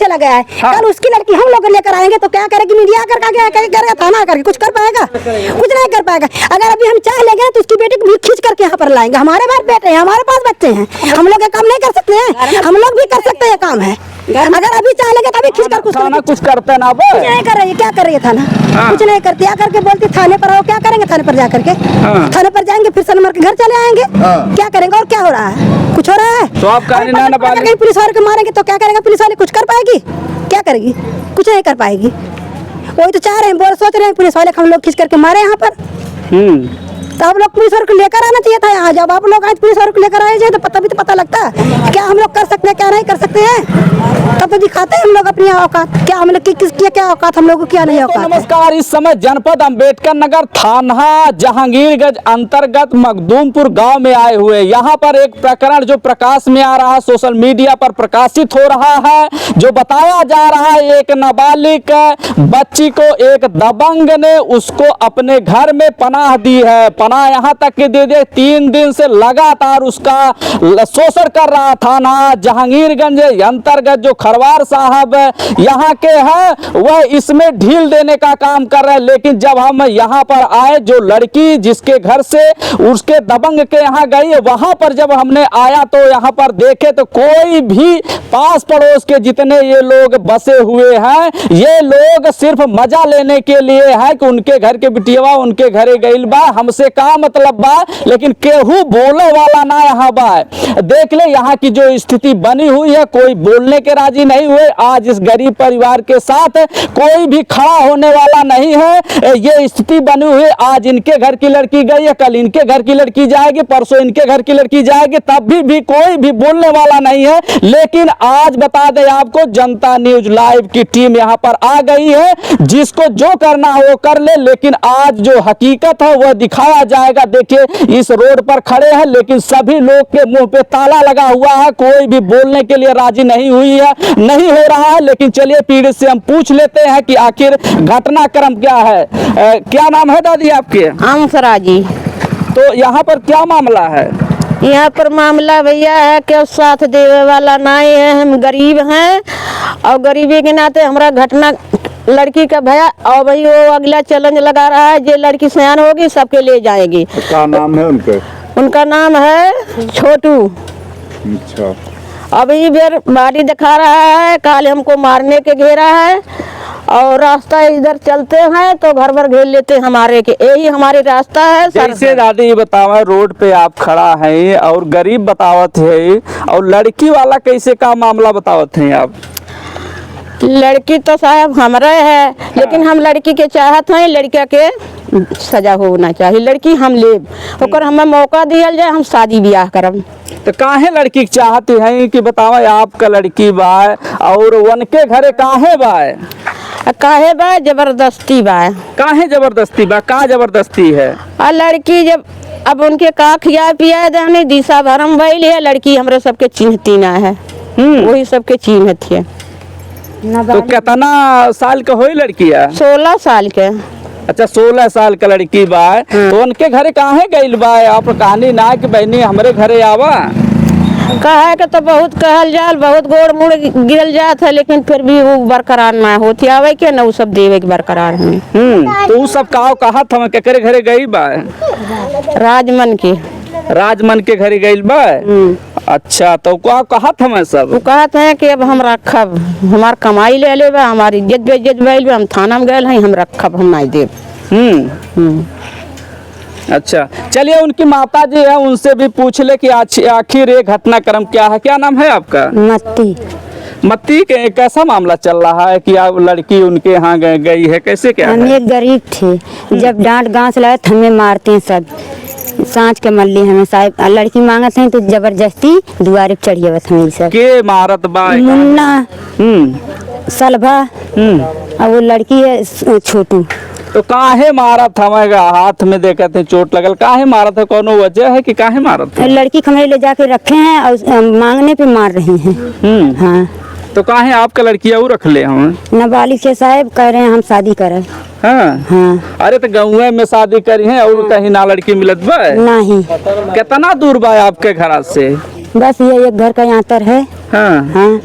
चला गया है, कल उसकी लड़की हम लोग लेकर आएंगे तो क्या करेगी? मीडिया करके थाना करके कुछ कर पाएगा? कुछ नहीं कर पाएगा। अगर अभी हम चाह लेंगे तो उसकी बेटी को भी खींच करके यहाँ पर लाएंगे। हमारे पास बेटे हैं, हमारे पास बच्चे हैं, हम लोग ये काम नहीं कर सकते हैं? हम लोग भी कर सकते हैं, काम है। अगर अभी चाह लेंगे तभी खींच कर कुछ करते ना, कुछ नहीं कर रही है। क्या कर रही है थाना? कुछ नहीं करती। आकर के बोलती थाने पर आओ, क्या करेंगे? थाने पर जाकर के थाने पर जाएंगे, फिर सनमर के घर चले आएंगे। क्या करेंगे? और क्या हो रहा है? कुछ हो रहा है तो आप कहीं पुलिस वाले को मारेंगे तो क्या करेगा? पुलिस वाले कुछ कर पाएगी? क्या करेगी? कुछ नहीं कर पाएगी। वही तो चाह रहे हैं, सोच रहे हैं पुलिस वाले हम लोग खींच करके मारे यहाँ पर। तो आप लोग पुलिस वालों को लेकर आना चाहिए था यहाँ। जब आप लोग आज पुलिस वालों को लेकर आए जाए तो पता लगता है क्या हम लोग कर सकते हैं, क्या नहीं कर सकते हैं। तब तो दिखाते हैं हम लोग अपनी औकात, क्या हम लोग किसकी क्या औकात, हम लोग को क्या नहीं औकात। नमस्कार, इस समय जनपद अंबेडकर नगर थाना जहांगीरगंज अंतर्गत मखदूमपुर गांव में आए हुए। यहाँ पर एक प्रकरण जो प्रकाश में आ रहा है, सोशल मीडिया पर प्रकाशित हो रहा है, जो बताया जा रहा है एक नाबालिग बच्ची को एक दबंग ने उसको अपने घर में पनाह दी है। पनाह यहाँ तक कि दे 3 दिन से लगातार उसका शोषण कर रहा। थाना जहांगीरगंज अंतर्गत जो खरवार साहब यहाँ के हैं वह इसमें ढील देने का काम कर रहे हैं। लेकिन जब हम यहाँ पर आए, जो लड़की जिसके घर से उसके दबंग के यहाँ गई, वहां पर जब हमने आया तो यहाँ पर देखे तो कोई भी पास पड़ोस के जितने ये लोग बसे हुए हैं, ये लोग सिर्फ मजा लेने के लिए है कि उनके घर के बिटिया उनके घरे गइल बा, हमसे का मतलब बा, लेकिन केहू बोले वाला ना यहाँ बा। देख ले यहाँ की जो स्थिति बनी हुई है, कोई बोलने के राजी नहीं हुए। आज इस गरीब परिवार के साथ कोई भी खड़ा होने वाला नहीं है। ये स्थिति बनी हुई। आज इनके घर की लड़की गई है, कल इनके घर की लड़की जाएगी, परसों इनके घर की लड़की जाएगी, तब भी कोई भी बोलने वाला नहीं है। लेकिन आज बता दें आपको, जनता न्यूज लाइव की टीम यहाँ पर आ गई है। जिसको जो करना हो कर ले, लेकिन आज जो हकीकत है वह दिखाया जाएगा। देखिए इस रोड पर खड़े हैं, लेकिन सभी लोग के मुंह पे ताला लगा हुआ है, कोई भी बोलने के लिए राजी नहीं हुई है, नहीं हो रहा है। लेकिन चलिए पीड़ित से हम पूछ लेते हैं कि आखिर घटनाक्रम क्या है। क्या नाम है दादी आपके? आमसरा जी। तो यहाँ पर क्या मामला है? यहाँ पर मामला भैया है कि साथ देवे वाला नहीं है, हम गरीब हैं और गरीबी के नाते हमारा घटना लड़की का भैया और भाई वो अगला चैलेंज लगा रहा है, जो लड़की सयान होगी सबके ले जाएगी। क्या नाम है उनका? उनका नाम है छोटू। अच्छा। अभी फिर बाड़ी दिखा रहा है, काल हमको मारने के घेरा है और रास्ता इधर चलते हैं तो घर भर घेर लेते हैं हमारे के, यही हमारी रास्ता है। जैसे दादी ये बतावा, रोड पे आप खड़ा हैं और गरीब बतावत है, और लड़की वाला कैसे का मामला बतावत हैं आप? लड़की तो साहब हमारे है, लेकिन हम लड़की के चाहत हैं, लड़का के सजा होना चाहिए। लड़की हम ले होकर हमें मौका दिया जाए, हम शादी ब्याह करब। तो काहे लड़की चाहती हैं कि बतावा आपका लड़की बा और उनके घरे काहे बा? काहे बा? जबरदस्ती बा। काहे जबरदस्ती बा? का जबरदस्ती है? और लड़की जब अब उनके का खिया पिया दे दिशा भरम भइल है, लड़की हमरे सबके चिन्हती ना है, वही सबके चिन्हत है। तो कितना साल का होई लड़किया? 16 साल के। अच्छा 16 साल का लड़की बा। तो उनके घरे काहे गइल बा? आप कहानी ना कि बहनी हमरे घरे आवा। कहे के तो बहुत कहल जाल, बहुत गोड़ मुड़ गिरल जात है, लेकिन फिर भी वो बरकरार ना होती आवे के ना, वो सब देवे के बरकरार है। तो वो सब कहा था केकरे घरे गई बा? राजमन के। राजमन के घरे गइल बा। अच्छा, तो क्या कहा था मैं सब? वो कहते हैं कि अब हम रखब, हमार कमाई ले ले बा, हमारी इज्जत बेइज्जत भइल बा, हम थाना में गए हैं, हम रखब, हम नहीं देब। अच्छा चलिए, उनकी माता जी है, उनसे भी पूछ ले कि आखिर ये घटनाक्रम क्या है। क्या नाम है आपका? मत्ती। मत्ती के कैसा मामला चल रहा है कि आप लड़की उनके यहाँ गई है, कैसे क्या हम है? एक गरीब थे, जब डांट गांस लाए हमें मारते हैं सब, सांच के मल्ली हमें साहब। लड़की मांगत हैं तो जबरदस्ती दुआरे चढ़िए बस हमें सब के मारत बा? मुन्ना, सलभा और वो लड़की है छोटू। तो काहे मारत हमें? हाथ में देखे थे चोट लगल, काहे मारत है? कोनो वजह है कि काहे मारत है? लड़की खमेरे ले जाके रखे हैं और मांगने पे मार रही हैं। हाँ। तो काहे आपका लड़की और रख ले हम? नाबालिग से साहब कह रहे हैं हम शादी करें। हाँ। अरे तो गाँव में शादी करी है और कहीं ना लड़की मिलत बा? नहीं। कितना दूर बा आपके घर से? बस ये एक घर का अंतर है। हाँ।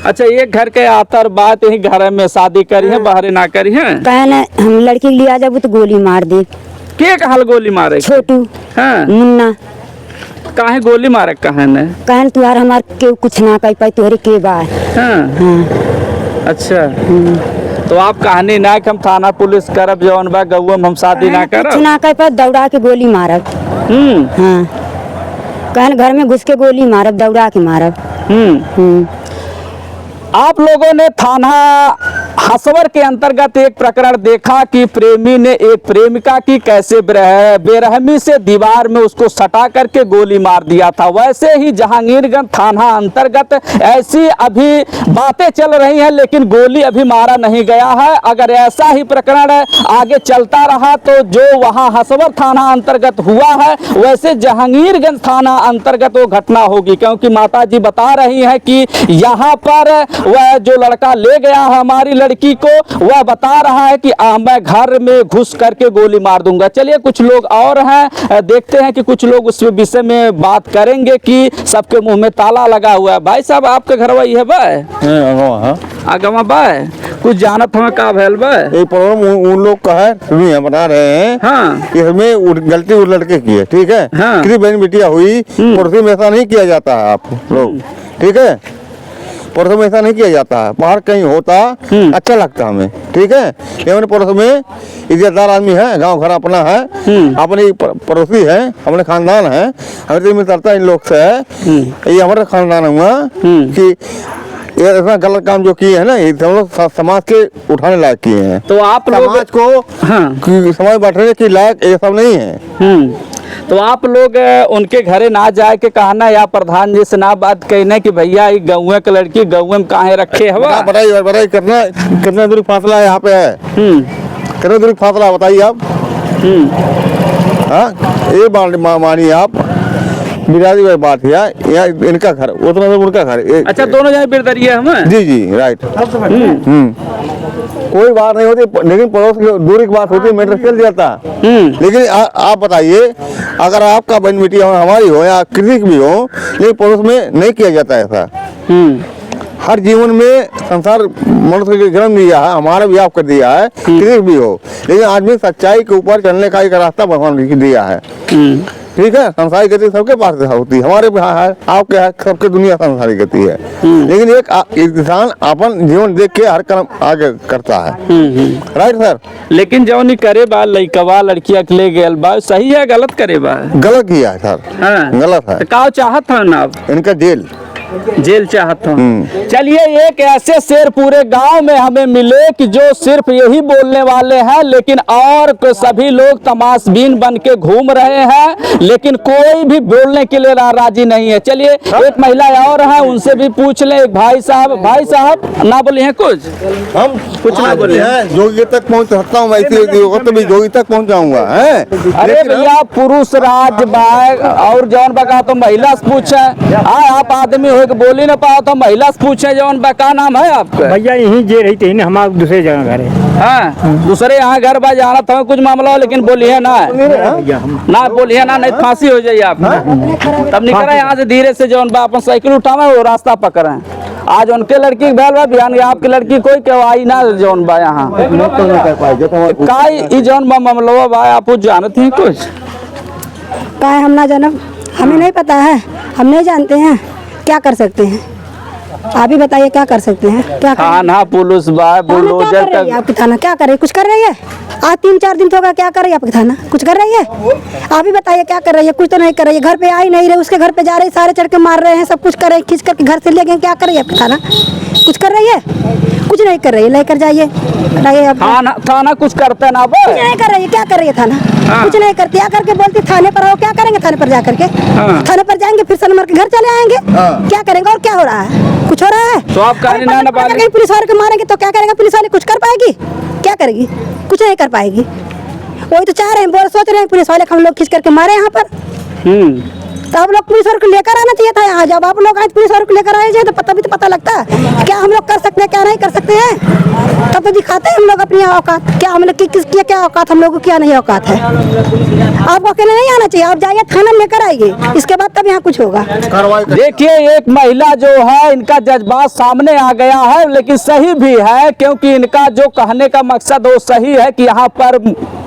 अच्छा, एक घर के आतर बात ही घर में शादी करी है, बाहर ना करी है। कहने हम लड़की के लिए आ जाबू तो गोली मार दे। के कहल गोली मारे? छोटू हाँ, मुन्ना काहे गोली मारे कहने? कहन तुहार हमार के कुछ ना कह पाई तोहरे के बा। हाँ, हाँ अच्छा। तो आप कहानी ना कि हम थाना पुलिस करब जौन बा गौवा में हम शादी ना कुछ करब? ना कह पाई दौड़ा के गोली मारब। हाँ कहन घर में घुस के गोली मारब, दौड़ा के मारब। आप लोगों ने थाना हसवर के अंतर्गत एक प्रकरण देखा कि प्रेमी ने एक प्रेमिका की कैसे बेरहमी से दीवार में उसको सटा करके गोली मार दिया था। वैसे ही जहांगीरगंज थाना अंतर्गत ऐसी अभी बातें चल रही हैं, लेकिन गोली अभी मारा नहीं गया है। अगर ऐसा ही प्रकरण आगे चलता रहा तो जो वहां हसवर थाना अंतर्गत हुआ है वैसे जहांगीरगंज थाना अंतर्गत वो घटना होगी, क्योंकि माता जी बता रही हैं कि यहाँ पर वह जो लड़का ले गया है हमारी लड़की को, वह बता रहा है कि मैं घर में घुस करके गोली मार दूंगा। चलिए कुछ लोग और हैं, देखते हैं कि कुछ लोग उस विषय में बात करेंगे कि सबके मुंह में ताला लगा हुआ है। भाई साहब, आपके घर वही है बाय? आगवा बाय कुछ जानत हमें का भैल बाय? ये प्रॉब्लम उन लोग का है, सुनिए बता रहे हैं। हाँ, कि हमें गलती उस लड़के की है, ठीक है। हाँ। किसी बहन बेटिया हुई, पड़ोसी में ऐसा नहीं किया जाता है आप लोग, ठीक है। पड़ोस में ऐसा नहीं किया जाता है, बाहर कहीं होता अच्छा लगता हमें, ठीक है। ये हमारे पड़ोस में इज्जतदार आदमी है, गांव घर अपना है, अपने पड़ोसी है, अपने खानदान है। हमें तो मिलता इन लोग से है, ये हमारा खानदान हुआ कि ये ऐसा गलत काम जो किए हैं ना, ये हम लोग समाज के उठाने लायक किए हैं। तो आप लोग समाज को समाज बांटने के लायक ये सब नहीं है। तो आप लोग उनके घरे ना जाए के कहना या प्रधान जी से ना बात कहना कि भैया ये गौवे के लड़की गौवे में काहे रखे हवा? बताइए कितना दूरी फासला यहाँ पे है? कितना दूरी फासला बताइए आप? हाँ, ये मानिए आप बिराजी भाई बात है, यहाँ इनका घर उतना दूर उनका घर। अच्छा, दोनों जगह बिरदरी है हमें? जी जी राइट। कोई बात नहीं होती, लेकिन पड़ोस की दूरी की बात होती है, मैटर चल जाता। लेकिन आप बताइए, अगर आपका बहन बेटी हमारी हो या किसी की भी हो, लेकिन पड़ोस में नहीं किया जाता ऐसा। हर जीवन में संसार मनुष्य को जन्म दिया है, हमारा भी आप कर दिया है, किसी भी हो, लेकिन आदमी सच्चाई के ऊपर चलने का एक रास्ता भगवान ने दिया है, ठीक है। संसारी गति सबके पास होती है, हमारे भी है, आपके है, सबके दुनिया संसारी गति है। लेकिन एक इंसान अपन जीवन देख के हर कर्म आगे करता है, राइट सर। लेकिन जौन करे बा लड़कवा लड़किया के ले गए बा, सही है गलत करे बा? गलत किया है सर। हाँ। गलत है। तो का चाहत है ना आप? इनका जेल चाहता हूँ। चलिए, एक ऐसे शेर पूरे गांव में हमें मिले कि जो सिर्फ यही बोलने वाले हैं, लेकिन और सभी लोग तमाशबीन बन के घूम रहे हैं, लेकिन कोई भी बोलने के लिए राजी नहीं है। चलिए, एक महिला और है, उनसे भी पूछ ले। एक भाई साहब ना बोले हैं कुछ? हम कुछ ना बोले हैं। जोगी तक पहुँच सकता हूँ, तो भी जोगी तक पहुँच जाऊंगा। अरे भैया, पुरुष राज बाग और जौन बका तो महिला से पूछे। आप आदमी हो बोली ना पाओ तो महिला से पूछे जौन बा। का नाम है आपका? भैया यहीं जे रही थी, हमारा दूसरे जगह घर है। हाँ, दूसरे यहाँ घर बा जाना था कुछ मामला हो, लेकिन बोलिए ना ना बोलिए ना, नहीं फांसी हो जाइए आप। तब निकल यहाँ से धीरे से जौन बा अपन साइकिल उठावे वो रास्ता पकड़े। आज उनके लड़की बैल बा, बिहान आपकी लड़की कोई केवाई ना जौन बा यहाँ का जौन बा मामला बा। आप जानते हैं कुछ? का हम ना जानब, हमें नहीं पता है, हम नहीं जानते हैं, क्या कर सकते हैं? आप ही बताइए क्या कर सकते हैं? क्या थाना पुलिस बा बुलडोजर का आपकी थाना क्या कर रही है? कुछ कर रही है? आज 3-4 दिन तो होगा, क्या कर रही है आपकी थाना? कुछ कर रही है? आप ही बताइए क्या कर रही है? कुछ तो नहीं कर रही है। घर पे आ ही नहीं रहे, उसके घर पे जा रही, सारे चढ़ के मार रहे हैं, सब कुछ कर रहे, खींच करके घर से ले गए। क्या कर रही है आपकी थाना? कुछ कर रही है? कुछ नहीं कर रही है, लेकर जाइए। थाना कुछ करता ना बा? कुछ नहीं कर रही है। क्या कर रही है थाना? कुछ नहीं करती, आकर के बोलती थाने पर आओ। क्या करेंगे थाने पर जाकर के? थाने पर जाएंगे, फिर सनमर के घर चले आएंगे। क्या करेंगे? और क्या हो रहा है? कुछ हो रहा है? तो आप पुलिस वाले को मारेंगे तो क्या करेगा? पुलिस वाले कुछ कर पाएगी? क्या करेगी? कुछ नहीं कर पाएगी। वही तो चाह रहे हैं, सोच रहे हैं पुलिस वाले हम लोग खींच करके मारे यहाँ पर। तो आप लोग पुलिस वालों को लेकर आना चाहिए था यहाँ। जब आप लोग आज पुलिस वालों को लेकर आए तो तभी तो पता लगता है क्या हम लोग कर सकते हैं क्या नहीं कर सकते हैं। तब तो दिखाते हैं हम लोग अपनी औकात, क्या हम लोग किसकी क्या औकात, हम लोग को क्या नहीं औकात है। आपको अकेले नहीं आना चाहिए, आप जाइए थाना लेकर आइए, इसके बाद तब यहाँ कुछ होगा। देखिए एक महिला जो है इनका जज्बात सामने आ गया है, लेकिन सही भी है क्योंकि इनका जो कहने का मकसद वो सही है कि यहाँ पर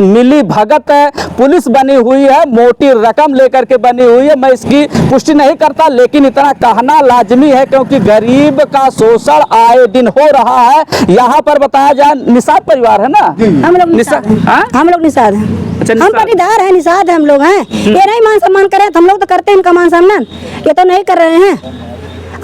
मिली भगत है, पुलिस बनी हुई है, मोटी रकम लेकर के बनी हुई है। मैं इसकी पुष्टि नहीं करता, लेकिन इतना कहना लाजमी है क्योंकि गरीब का शोषण आए दिन हो रहा है। यहाँ पर बताया जाए निषाद परिवार है ना, हम लोग निषाद हैं। हम लोग निषाद हैं, हम पाटीदार हैं, निषाद है हम लोग हैं। ये नहीं मान सम्मान करे तो हम लोग तो करते हैं इनका मान सम्मान, ये तो नहीं कर रहे हैं।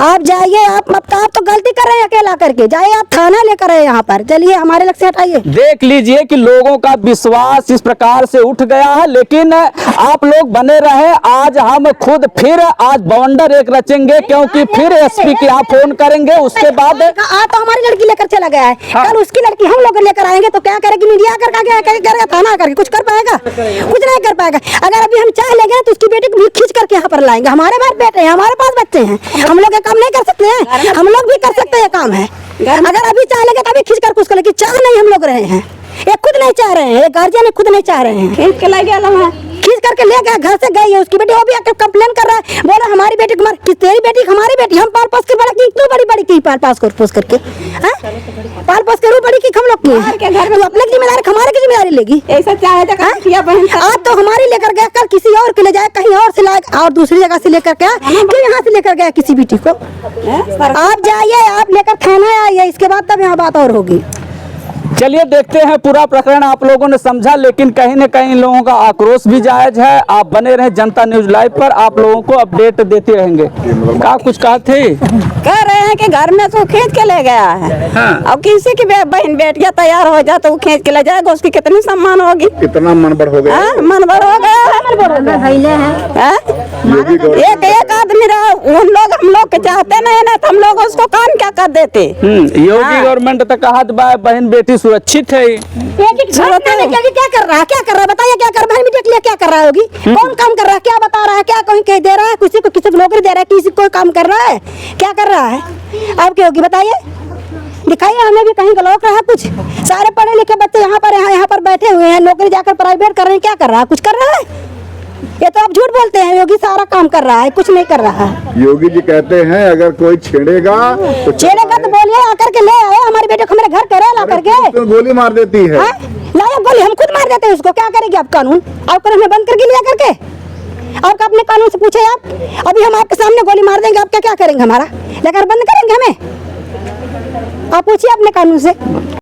आप जाइए, आप तो गलती कर रहे हैं अकेला करके, जाइए आप थाना लेकर आए यहाँ पर, चलिए हमारे लग से हटाइए। देख लीजिए कि लोगों का विश्वास इस प्रकार से उठ गया है, लेकिन आप लोग बने रहे। आज हम खुद फिर आज बवंडर एक रचेंगे क्योंकि फिर एसपी के यहाँ फोन करेंगे, उसके बाद आज तो हमारी लड़की लेकर चला गया है, कल उसकी लड़की हम लोग लेकर आएंगे तो क्या करेगी मीडिया करके थाना करके कुछ कर पाएगा? कुछ नहीं कर पाएगा। अगर अभी हम चाह लेंगे तो उसकी बेटी को भी खींच करके यहाँ पर लाएंगे। हमारे पास बेटे हैं, हमारे पास बच्चे हैं, हम लोग काम नहीं कर सकते हैं, हम लोग भी कर सकते हैं काम है। अगर अभी चाह लेंगे तभी खींच कर कुछ कर, चाह नहीं हम लोग रहे हैं, ये खुद नहीं चाह रहे हैं, गार्जियन खुद नहीं चाह रहे हैं। खींच के ले गया, खींच करके ले गया, घर से गई है उसकी बेटी, वो भी आकर कंप्लेन कर रहा है, बोला हमारी बेटी कुमार कि तेरी बेटी हमारी बेटी, हम पाल पोस कर बड़ा की, तू बड़ी की पाल पोस करके पाल पोस कर बड़ी की हम लोग की घर में अपने जिम्मेदारी हमारे की जिम्मेदारी लेगी। ऐसा चाहे आज तो हमारी लेकर गया, कल किसी और के ले जाए, कहीं और से लाए और दूसरी जगह से लेकर गया, फिर यहाँ से लेकर गया किसी बेटी को। आप जाइए, आप लेकर थाना आइए, इसके बाद तब यहाँ बात और होगी। चलिए देखते हैं पूरा प्रकरण। आप लोगों ने समझा, लेकिन कहीं न कहीं लोगों का आक्रोश भी जायज है। आप बने रहे जनता न्यूज लाइव पर, आप लोगों को अपडेट देते रहेंगे। क्या कुछ कहा थे? कह रहे हैं कि घर में तो खींच के ले गया है। हाँ। अब किसी की बहन बेटियां तैयार हो जाए तो वो खींच के ले जाएगा, उसकी कितनी सम्मान होगी? कितना मनबड़ हो गया? मनबड़ हो गया है। एक आदमी रहा, हम लोग के चाहते नहीं ना, तो हम लोग उसको काम क्या कर देते। योगी गवर्नमेंट तक कहा बहन बेटी सुरक्षित है। क्या कर रहा है, क्या कर रहा है बताइए, क्या कर रहा है? मीडिया के लिए क्या कर रहा है? होगी कौन काम कर रहा है, क्या बता रहा है, क्या कहीं कह दे रहा है, किसी को नौकरी दे रहा है, किसी को काम कर रहा है, क्या कर रहा है? अब क्या होगी बताइए, दिखाइए हमें भी कहीं गलौक रहा है कुछ। सारे पढ़े लिखे बच्चे यहाँ पर बैठे हुए हैं, नौकरी जाकर प्राइवेट कर रहे हैं, क्या कर रहा है? कुछ कर रहा है? ये तो आप झूठ बोलते हैं, योगी सारा काम कर रहा है, कुछ नहीं कर रहा है। योगी जी कहते हैं अगर कोई छेड़ेगा तो बोलिए आकर के ले आए हमारी बेटे को, मेरे घर करे ला करके तो गोली मार देती है। लाया गोली, हम खुद मार देते हैं उसको, क्या करेगी आप? कानून आपको हमें बंद करके लिया करके, आपका अपने कानून से पूछे आप। अभी हम आपके सामने गोली मार देंगे, आप क्या करेंगे? हमारा लेकर बंद करेंगे हमें? आप पूछिए अपने कानून से।